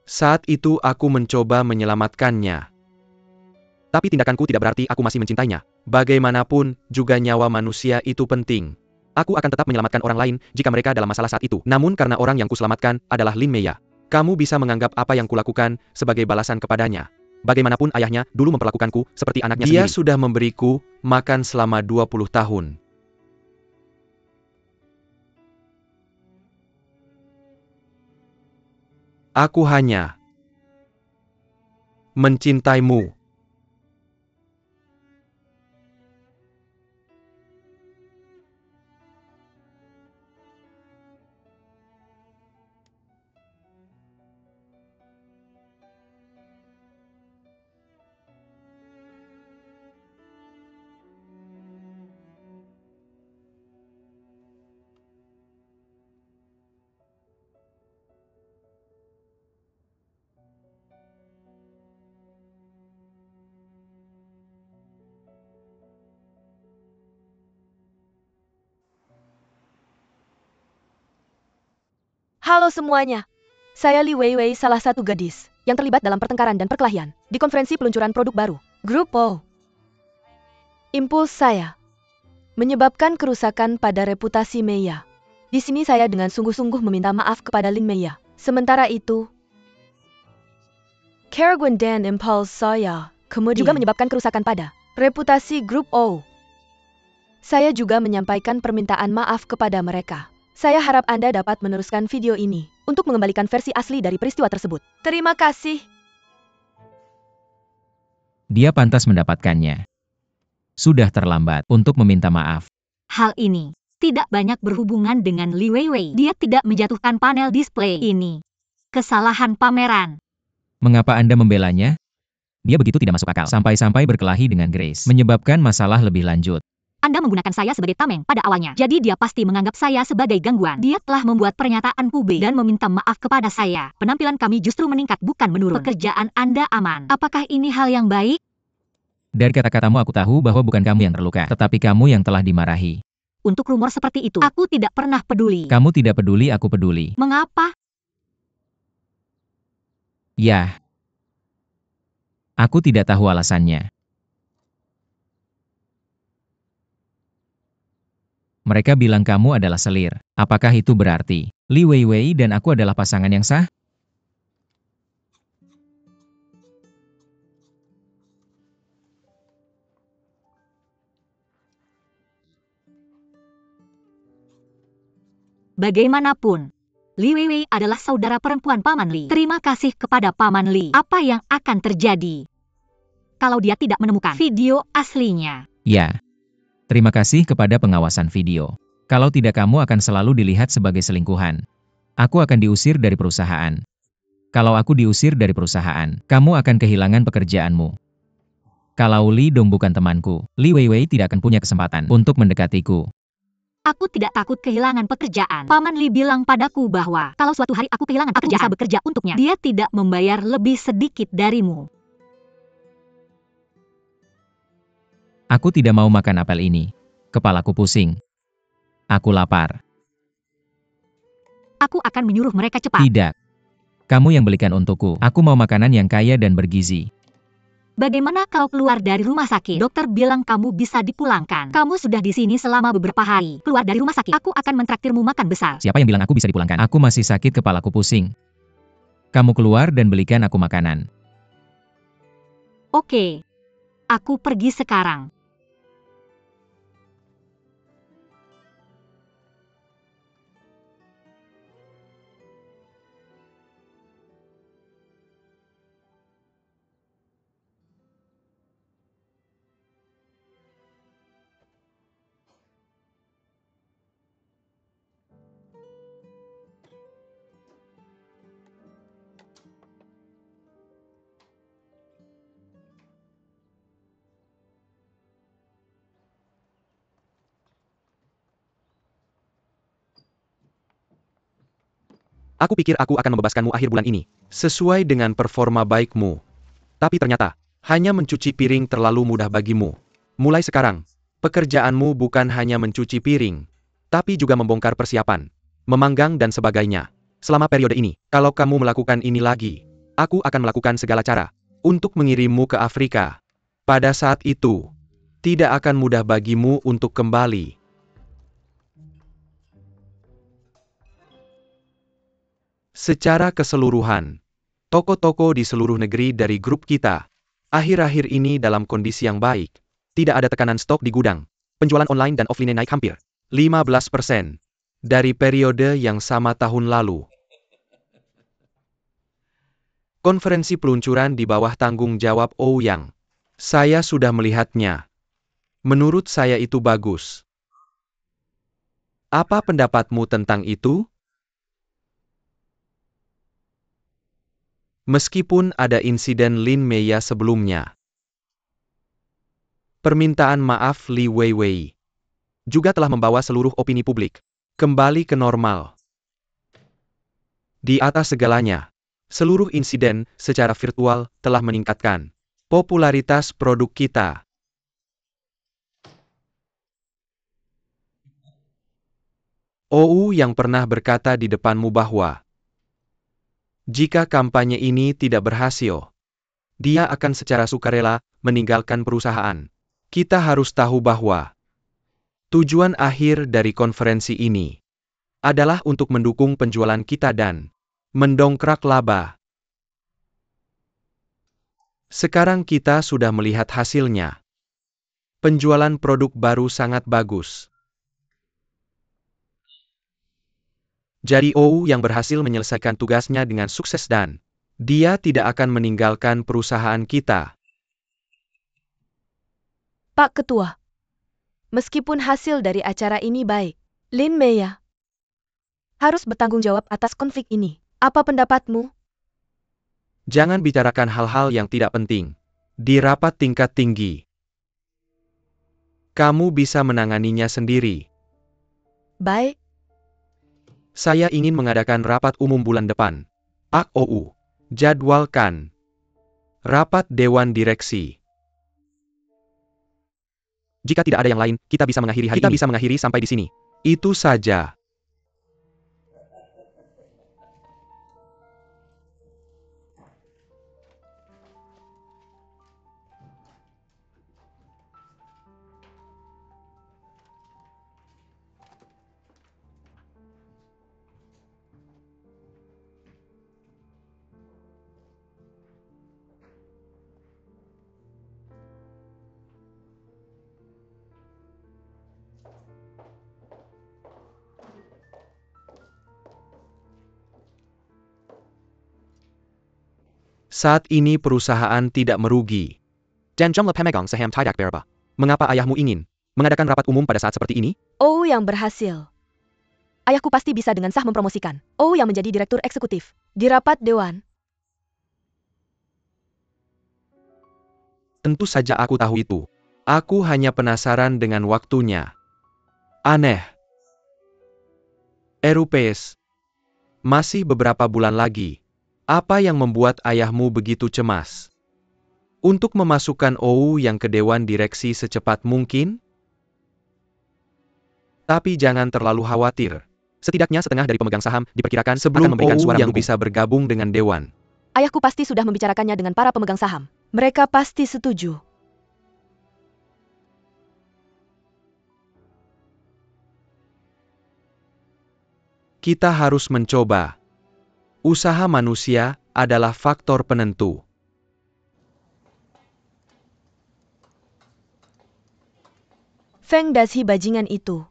Saat itu aku mencoba menyelamatkannya. Tapi tindakanku tidak berarti aku masih mencintainya. Bagaimanapun, juga nyawa manusia itu penting. Aku akan tetap menyelamatkan orang lain jika mereka dalam masalah saat itu. Namun karena orang yang kuselamatkan adalah Lin Mei, kamu bisa menganggap apa yang kulakukan sebagai balasan kepadanya. Bagaimanapun ayahnya dulu memperlakukanku seperti anaknya sendiri. Dia sudah memberiku makan selama 20 tahun. Aku hanya mencintaimu.
Halo semuanya. Saya Li Weiwei, salah satu gadis yang terlibat dalam pertengkaran dan perkelahian di konferensi peluncuran produk baru, Grup O. Impuls saya menyebabkan kerusakan pada reputasi Mei. Di sini saya dengan sungguh-sungguh meminta maaf kepada Lin Mei. Sementara itu, Kerguen dan Impulse saya kemudian juga menyebabkan kerusakan pada reputasi Grup O. Saya juga menyampaikan permintaan maaf kepada mereka. Saya harap Anda dapat meneruskan video ini untuk mengembalikan versi asli dari peristiwa tersebut. Terima kasih.
Dia pantas mendapatkannya. Sudah terlambat untuk meminta maaf.
Hal ini tidak banyak berhubungan dengan Li Weiwei. Dia tidak menjatuhkan panel display ini. Kesalahan pameran.
Mengapa Anda membelanya? Dia begitu tidak masuk akal. Sampai-sampai berkelahi dengan Grace, menyebabkan masalah lebih lanjut.
Anda menggunakan saya sebagai tameng pada awalnya. Jadi dia pasti menganggap saya sebagai gangguan. Dia telah membuat pernyataan publik dan meminta maaf kepada saya. Penampilan kami justru meningkat bukan menurun. Pekerjaan Anda aman. Apakah ini hal yang baik?
Dari kata-katamu aku tahu bahwa bukan kamu yang terluka, tetapi kamu yang telah dimarahi.
Untuk rumor seperti itu, aku tidak pernah peduli.
Kamu tidak peduli, aku peduli.
Mengapa?
Ya. Aku tidak tahu alasannya. Mereka bilang kamu adalah selir. Apakah itu berarti Li Weiwei dan aku adalah pasangan yang sah?
Bagaimanapun, Li Weiwei adalah saudara perempuan Paman Li. Terima kasih kepada Paman Li. Apa yang akan terjadi kalau dia tidak menemukan video aslinya?
Ya. Terima kasih kepada pengawasan video. Kalau tidak kamu akan selalu dilihat sebagai selingkuhan. Aku akan diusir dari perusahaan. Kalau aku diusir dari perusahaan, kamu akan kehilangan pekerjaanmu. Kalau Li Dong bukan temanku, Li Weiwei tidak akan punya kesempatan untuk mendekatiku.
Aku tidak takut kehilangan pekerjaan. Paman Li bilang padaku bahwa kalau suatu hari aku kehilangan pekerjaan, aku bisa bekerja untuknya. Dia tidak membayar lebih sedikit darimu.
Aku tidak mau makan apel ini. Kepalaku pusing. Aku lapar.
Aku akan menyuruh mereka cepat.
Tidak. Kamu yang belikan untukku. Aku mau makanan yang kaya dan bergizi.
Bagaimana kau keluar dari rumah sakit? Dokter bilang kamu bisa dipulangkan. Kamu sudah di sini selama beberapa hari. Keluar dari rumah sakit. Aku akan mentraktirmu makan besar.
Siapa yang bilang aku bisa dipulangkan? Aku masih sakit, kepalaku pusing. Kamu keluar dan belikan aku makanan.
Oke. Aku pergi sekarang.
Aku pikir aku akan membebaskanmu akhir bulan ini, sesuai dengan performa baikmu. Tapi ternyata, hanya mencuci piring terlalu mudah bagimu. Mulai sekarang, pekerjaanmu bukan hanya mencuci piring, tapi juga membongkar persiapan, memanggang dan sebagainya. Selama periode ini, kalau kamu melakukan ini lagi, aku akan melakukan segala cara untuk mengirimmu ke Afrika. Pada saat itu, tidak akan mudah bagimu untuk kembali. Secara keseluruhan, toko-toko di seluruh negeri dari grup kita, akhir-akhir ini dalam kondisi yang baik. Tidak ada tekanan stok di gudang. Penjualan online dan offline naik hampir 15% dari periode yang sama tahun lalu. Konferensi peluncuran di bawah tanggung jawab Ouyang. Saya sudah melihatnya. Menurut saya itu bagus. Apa pendapatmu tentang itu? Meskipun ada insiden Lin Meya sebelumnya. Permintaan maaf Li Weiwei juga telah membawa seluruh opini publik kembali ke normal. Di atas segalanya, seluruh insiden secara virtual telah meningkatkan popularitas produk kita. OU yang pernah berkata di depanmu bahwa jika kampanye ini tidak berhasil, dia akan secara sukarela meninggalkan perusahaan. Kita harus tahu bahwa tujuan akhir dari konferensi ini adalah untuk mendukung penjualan kita dan mendongkrak laba. Sekarang kita sudah melihat hasilnya. Penjualan produk baru sangat bagus. Jadi OU yang berhasil menyelesaikan tugasnya dengan sukses dan dia tidak akan meninggalkan perusahaan kita.
Pak Ketua, meskipun hasil dari acara ini baik, Lin Meya harus bertanggung jawab atas konflik ini. Apa pendapatmu?
Jangan bicarakan hal-hal yang tidak penting. Di rapat tingkat tinggi, kamu bisa menanganinya sendiri.
Baik,
Saya ingin mengadakan rapat umum bulan depan. Pak OU, jadwalkan rapat Dewan Direksi. Jika tidak ada yang lain, kita bisa mengakhiri hari ini. Kita bisa mengakhiri sampai di sini. Itu saja. Saat ini perusahaan tidak merugi. Dan jumlah pemegang saham tidak berubah. Mengapa ayahmu ingin mengadakan rapat umum pada saat seperti ini?
Oh yang berhasil. Ayahku pasti bisa dengan sah mempromosikan Oh yang menjadi direktur eksekutif di rapat dewan.
Tentu saja aku tahu itu. Aku hanya penasaran dengan waktunya. Aneh. Erupees. Masih beberapa bulan lagi. Apa yang membuat ayahmu begitu cemas? Untuk memasukkan OU yang ke Dewan Direksi secepat mungkin? Tapi jangan terlalu khawatir. Setidaknya setengah dari pemegang saham diperkirakan sebelum memberikan suara yang bisa bergabung dengan Dewan.
Ayahku pasti sudah membicarakannya dengan para pemegang saham. Mereka pasti setuju.
Kita harus mencoba. Usaha manusia adalah faktor penentu.
Feng Dashi bajingan itu.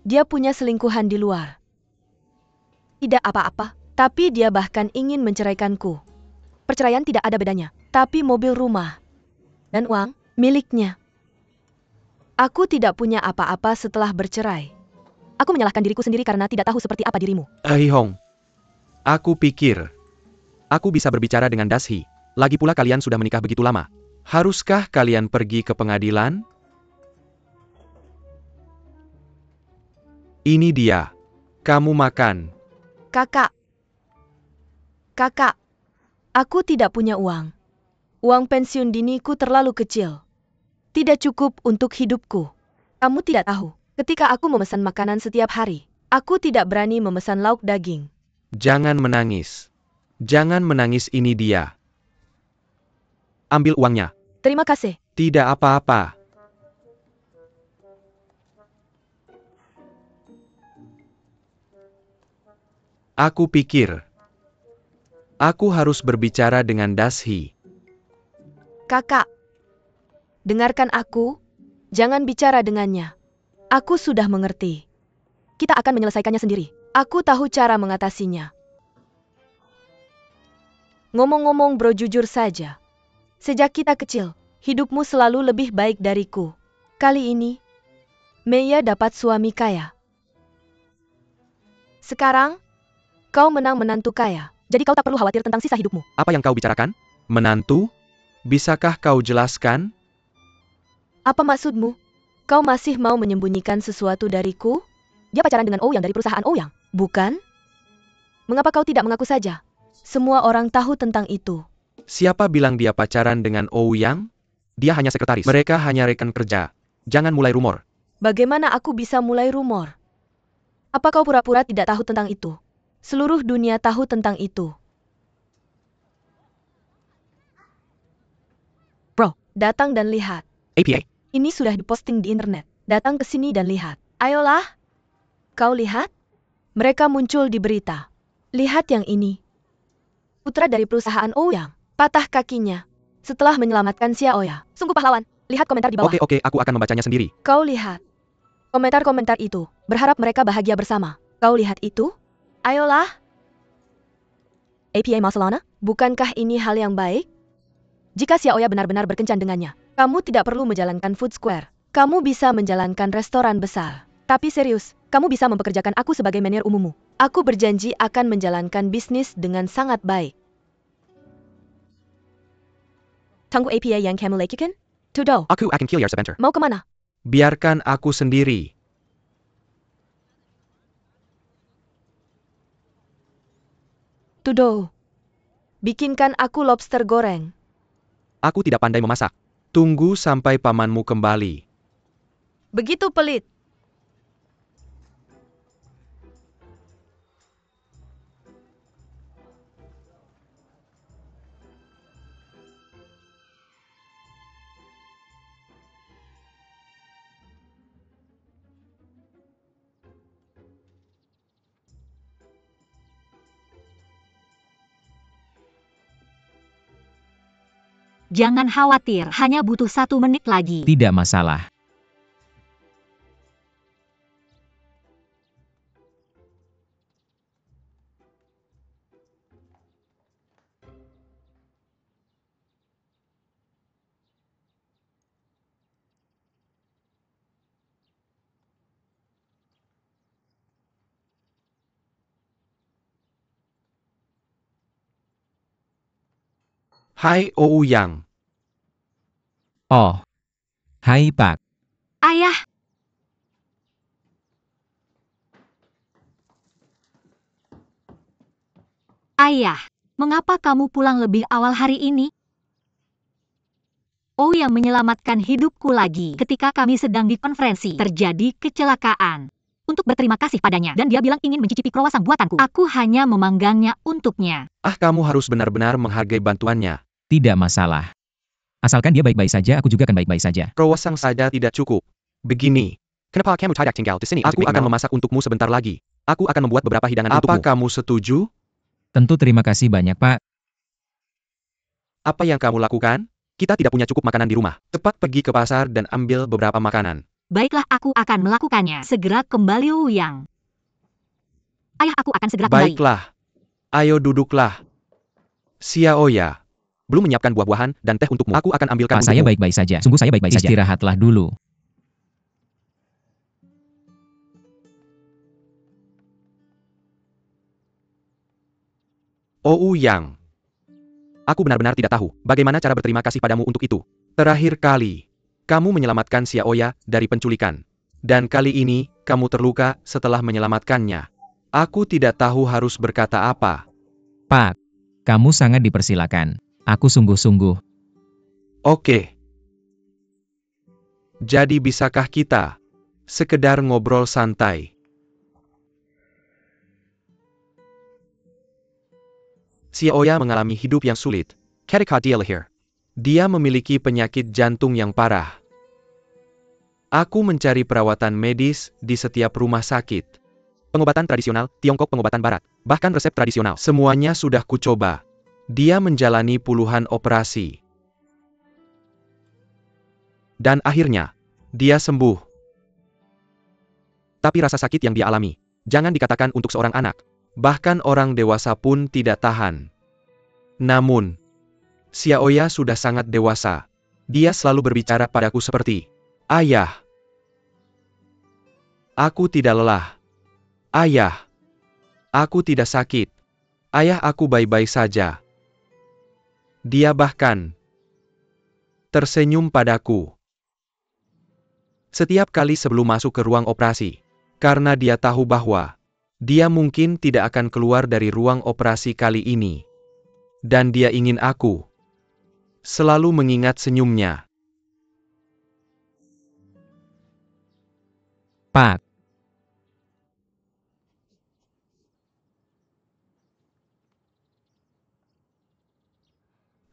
Dia punya selingkuhan di luar. Tidak apa-apa, tapi dia bahkan ingin menceraikanku. Perceraian tidak ada bedanya, tapi mobil rumah dan uang miliknya. Aku tidak punya apa-apa setelah bercerai. Aku menyalahkan diriku sendiri karena tidak tahu seperti apa dirimu.
Hong. Aku pikir aku bisa berbicara dengan Dashi. Lagi pula kalian sudah menikah begitu lama. Haruskah kalian pergi ke pengadilan? Ini dia. Kamu makan.
Kakak. Kakak. Aku tidak punya uang. Uang pensiun diniku terlalu kecil. Tidak cukup untuk hidupku. Kamu tidak tahu, ketika aku memesan makanan setiap hari, aku tidak berani memesan lauk daging.
Jangan menangis. Jangan menangis, ini dia. Ambil uangnya.
Terima kasih.
Tidak apa-apa. Aku pikir aku harus berbicara dengan Dashi.
Kakak. Dengarkan aku. Jangan bicara dengannya. Aku sudah mengerti. Kita akan menyelesaikannya sendiri. Aku tahu cara mengatasinya. Ngomong-ngomong bro, jujur saja. Sejak kita kecil, hidupmu selalu lebih baik dariku. Kali ini, Meya dapat suami kaya. Sekarang, kau menang menantu kaya. Jadi kau tak perlu khawatir tentang sisa hidupmu.
Apa yang kau bicarakan? Menantu? Bisakah kau jelaskan?
Apa maksudmu? Kau masih mau menyembunyikan sesuatu dariku? Dia pacaran dengan Ouyang dari perusahaan Ouyang, bukan? Mengapa kau tidak mengaku saja? Semua orang tahu tentang itu.
Siapa bilang dia pacaran dengan Ouyang? Dia hanya sekretaris. Mereka hanya rekan kerja. Jangan mulai rumor.
Bagaimana aku bisa mulai rumor? Apa kau pura-pura tidak tahu tentang itu? Seluruh dunia tahu tentang itu. Bro, datang dan lihat.
APA.
Ini sudah diposting di internet. Datang ke sini dan lihat. Ayolah. Kau lihat? Mereka muncul di berita. Lihat yang ini. Putra dari perusahaan Ouyang patah kakinya setelah menyelamatkan Xiaoya. Sungguh pahlawan. Lihat komentar di bawah.
Oke, aku akan membacanya sendiri.
Kau lihat. Komentar-komentar itu. Berharap mereka bahagia bersama. Kau lihat itu? Ayolah. APA Masalana, bukankah ini hal yang baik? Jika Xiaoya benar-benar berkencan dengannya, kamu tidak perlu menjalankan food square. Kamu bisa menjalankan restoran besar. Tapi serius, kamu bisa mempekerjakan aku sebagai manajer umummu. Aku berjanji akan menjalankan bisnis dengan sangat baik. Tunggu apa yang kamu lakukan? Tudo,
Aku akan keluar sebentar.
mau kemana?
Biarkan aku sendiri.
Tudo, bikinkan aku lobster goreng.
Aku tidak pandai memasak. Tunggu sampai pamanmu kembali.
Begitu pelit.
Jangan khawatir, hanya butuh 1 menit lagi.
Tidak masalah.
Hai Ouyang.
Oh. Hai Pak.
Ayah, Ayah, mengapa kamu pulang lebih awal hari ini? Oh, yang menyelamatkan hidupku lagi ketika kami sedang di konferensi. Terjadi kecelakaan. Untuk berterima kasih padanya, dan dia bilang ingin mencicipi croissant buatanku. Aku hanya memanggangnya untuknya.
Kamu harus benar-benar menghargai bantuannya.
Tidak masalah. Asalkan dia baik-baik saja, aku juga akan baik-baik saja.
Croissant saja tidak cukup. Begini. Kenapa kamu tidak tinggal di sini? Aku akan memasak untukmu sebentar lagi. Aku akan membuat beberapa hidangan untukmu. Apa kamu setuju?
Tentu terima kasih banyak Pak.
Apa yang kamu lakukan? Kita tidak punya cukup makanan di rumah. Cepat pergi ke pasar dan ambil beberapa makanan.
Baiklah, aku akan melakukannya. Segera kembali, Ouyang. Ayah, aku akan segera kembali.
Baiklah. Ayo duduklah. Xiaoya. Belum menyiapkan buah-buahan dan teh untukmu. Aku akan ambilkan
Pak, saya
untukmu.
baik-baik saja. Sungguh saya baik-baik saja. Istirahatlah dulu.
Ouyang. Aku benar-benar tidak tahu bagaimana cara berterima kasih padamu untuk itu. Terakhir kali, kamu menyelamatkan Xiaoya dari penculikan. Dan kali ini, kamu terluka setelah menyelamatkannya. Aku tidak tahu harus berkata apa.
Pak, kamu sangat dipersilakan. Aku sungguh-sungguh.
Oke. Jadi bisakah kita sekedar ngobrol santai? Xiaoya mengalami hidup yang sulit. Ketika dia lahir, dia memiliki penyakit jantung yang parah. Aku mencari perawatan medis di setiap rumah sakit. Pengobatan tradisional, Tiongkok pengobatan barat, bahkan resep tradisional. Semuanya sudah kucoba. Dia menjalani puluhan operasi. Dan akhirnya, dia sembuh. Tapi rasa sakit yang dia alami, jangan dikatakan untuk seorang anak. Bahkan orang dewasa pun tidak tahan. Namun, Xiaoya sudah sangat dewasa. Dia selalu berbicara padaku seperti, "Ayah, aku tidak lelah. Ayah, aku tidak sakit. Ayah, aku baik-baik saja." Dia bahkan tersenyum padaku setiap kali sebelum masuk ke ruang operasi, karena dia tahu bahwa dia mungkin tidak akan keluar dari ruang operasi kali ini. Dan dia ingin aku selalu mengingat senyumnya.
Pak,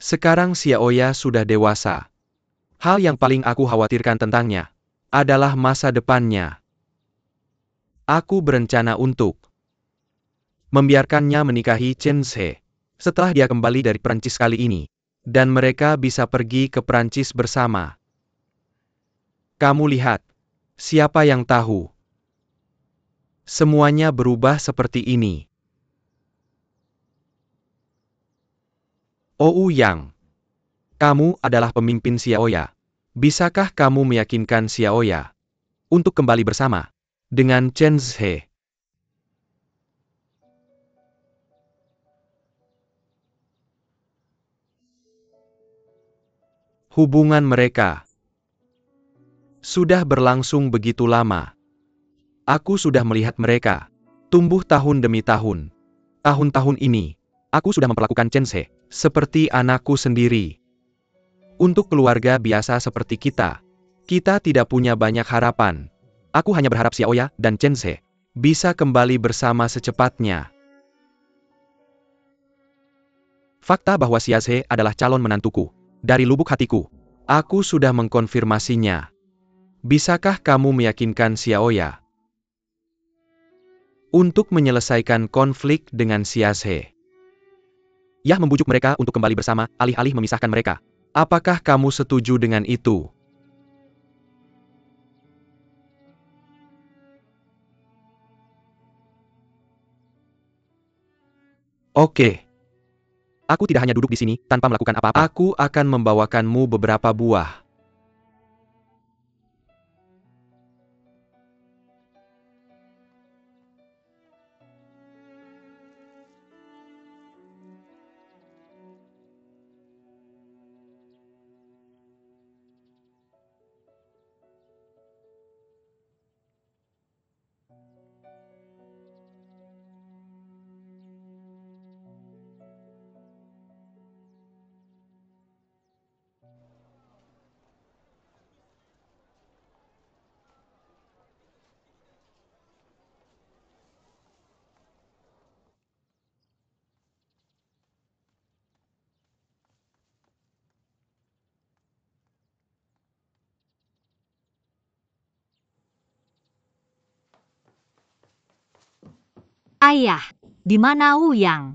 Sekarang Xiaoya sudah dewasa. Hal yang paling aku khawatirkan tentangnya adalah masa depannya. Aku berencana untuk membiarkannya menikahi Chen She setelah dia kembali dari Perancis kali ini, dan mereka bisa pergi ke Perancis bersama. Kamu lihat, siapa yang tahu? Semuanya berubah seperti ini. Ouyang, kamu adalah pemimpin Xiaoya. Bisakah kamu meyakinkan Xiaoya untuk kembali bersama? dengan Chen Zhe. Hubungan mereka sudah berlangsung begitu lama. Aku sudah melihat mereka tumbuh tahun demi tahun. Tahun-tahun ini, aku sudah memperlakukan Chen Zhe seperti anakku sendiri. Untuk keluarga biasa seperti kita tidak punya banyak harapan. Aku hanya berharap Xiaoya dan Chen Zhe bisa kembali bersama secepatnya. Fakta bahwa Xia Zhe adalah calon menantuku. Dari lubuk hatiku, aku sudah mengkonfirmasinya. Bisakah kamu meyakinkan Xiaoya untuk menyelesaikan konflik dengan Xia Zhe? Yah membujuk mereka untuk kembali bersama, alih-alih memisahkan mereka. Apakah kamu setuju dengan itu? Oke. Aku tidak hanya duduk di sini, tanpa melakukan apa-apa. Aku akan membawakanmu beberapa buah.
Ayah, di mana Wuyang?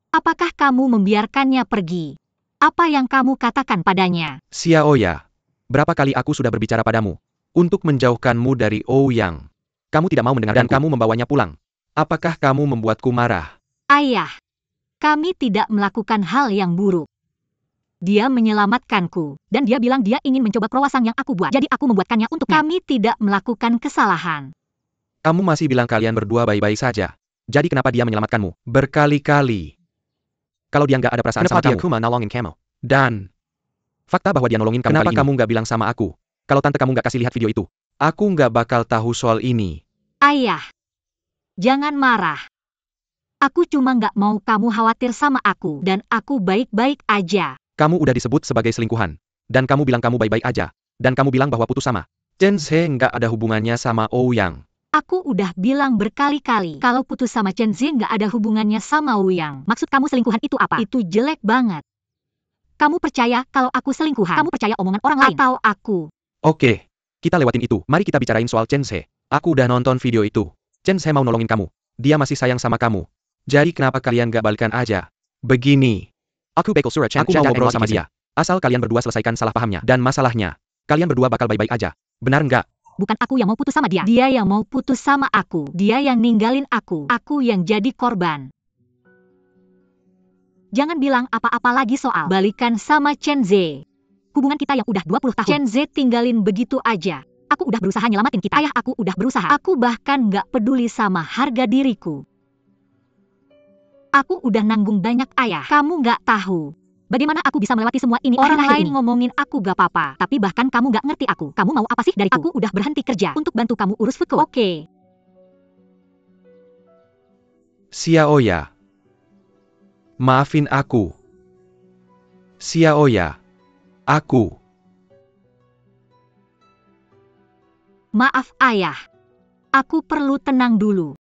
Apakah kamu membiarkannya pergi? Apa yang kamu katakan padanya?
Xiaoya, berapa kali aku sudah berbicara padamu untuk menjauhkanmu dari Ouyang. Kamu tidak mau mendengar dan kamu membawanya pulang. Apakah kamu membuatku marah?
Ayah, kami tidak melakukan hal yang buruk. Dia menyelamatkanku, dan dia bilang dia ingin mencoba croissant yang aku buat. Jadi aku membuatkannya untuknya. Kami tidak melakukan kesalahan.
Kamu masih bilang kalian berdua baik-baik saja. Jadi kenapa dia menyelamatkanmu? Berkali-kali. Kalau dia nggak ada perasaan sama kamu. Dan fakta bahwa dia nolongin kamu kenapa kamu nggak bilang sama aku? Kalau tante kamu nggak kasih lihat video itu, aku nggak bakal tahu soal ini.
Ayah, jangan marah. Aku cuma nggak mau kamu khawatir sama aku, dan aku baik-baik aja.
Kamu udah disebut sebagai selingkuhan. Dan kamu bilang kamu baik-baik aja. Dan kamu bilang bahwa putus sama Chen Zhe nggak ada hubungannya sama Ouyang.
Aku udah bilang berkali-kali, kalau putus sama Chen Zhe nggak ada hubungannya sama Ouyang. Maksud kamu selingkuhan itu apa? Itu jelek banget. Kamu percaya kalau aku selingkuhan? Kamu percaya omongan orang lain? Atau aku?
Oke, kita lewatin itu. Mari kita bicarain soal Chen Zhe. Aku udah nonton video itu. Chen Zhe mau nolongin kamu. Dia masih sayang sama kamu. Jadi kenapa kalian gak balikan aja? Begini. Aku mau ngobrol sama dia. Asal kalian berdua selesaikan salah pahamnya. Dan masalahnya, kalian berdua bakal baik-baik aja. Benar nggak?
Bukan aku yang mau putus sama dia. Dia yang mau putus sama aku. Dia yang ninggalin aku. Aku yang jadi korban. Jangan bilang apa-apa lagi soal balikan sama Chen Zhe. Hubungan kita yang udah 20 tahun. Chen Zhe tinggalin begitu aja. Aku udah berusaha nyelamatin kita. Ayah aku udah berusaha. Aku bahkan nggak peduli sama harga diriku. Aku udah nanggung banyak ayah. Kamu nggak tahu. Bagaimana aku bisa melewati semua ini? Orang lain ngomongin aku gak apa-apa. Tapi bahkan kamu gak ngerti aku. Kamu mau apa sih dariku? Aku udah berhenti kerja untuk bantu kamu urus Fuku. Oke.
Xiaoya. Maafin aku. Xiaoya. Aku.
Maaf ayah. Aku perlu tenang dulu.